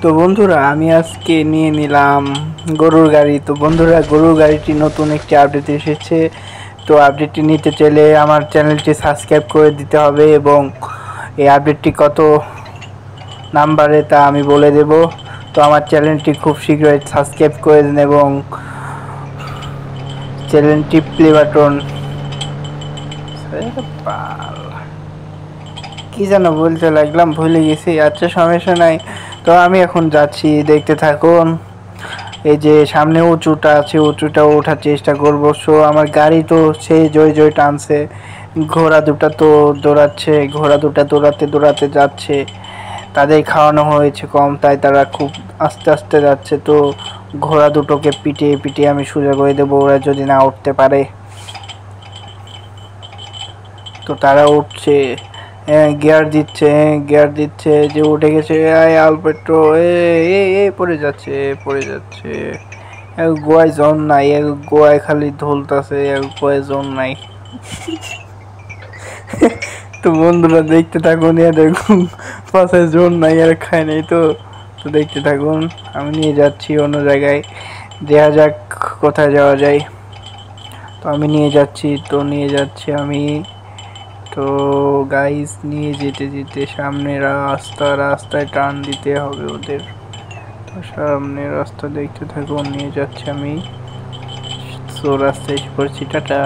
তো বন্ধুরা আমি আজকে নিয়ে নিলাম গরুর গাড়ি। তো বন্ধুরা গরুর গাড়িটি নতুন একটি আপডেট এসেছে। তো আপডেটটি নিতে চাইলে আমার চ্যানেলটি সাবস্ক্রাইব করে দিতে হবে এবং এই আপডেটটি কত নাম্বারে তা আমি বলে দেব। তো আমার চ্যানেলটি খুব শীঘ্রই সাবস্ক্রাইব করে দিন এবং চ্যানেলটি প্লে বাটন কি যেন বলতে লাগলাম, ভুলে গেছি। আচ্ছা সমস্যা নাই। তো আমি এখন যাচ্ছি, দেখতে থাকুন। এই যে সামনে উঁচুটা আছে, উঁচুটা ওঠার চেষ্টা করবো। সো আমার গাড়ি তো সেই জয় জয় টানছে, ঘোড়া দুটা তো দৌড়াচ্ছে, ঘোড়া দুটা দৌড়াতে দৌড়াতে যাচ্ছে। তাদের খাওয়ানো হয়েছে কম, তাই তারা খুব আস্তে আস্তে যাচ্ছে। তো ঘোড়া দুটোকে পিটিয়ে পিটিয়ে আমি সোজা করে দেবো, ওরা যদি না উঠতে পারে। তো তারা উঠছে, গিয়ার দিচ্ছে, গিয়ার দিচ্ছে, যে উঠে গেছে। আলপেট্রো এ পড়ে যাচ্ছে, পড়ে যাচ্ছে। গোয়ায় জোন নাই, গোয়ায় খালি ধুলতাছে, গোয়ায় জোন নাই। তো বন্ধুরা দেখতে থাকুন, দেখুন পাশে জোন নাই আর খায় নাই। তো তো দেখতে থাকুন, আমি নিয়ে যাচ্ছি অন্য জায়গায়, দেখা যাক কোথায় যাওয়া যায়। তো আমি নিয়ে যাচ্ছি, তো নিয়ে যাচ্ছি আমি। তো গাইস নিয়ে যেতে যেতে সামনে রাস্তায় টার্ন দিতে হবে ওদের। তো সামনে রাস্তা দেখতে থাকুন, নিয়ে যাচ্ছি আমি। সো রাস্তায় এসে পড়ছি, টাটা।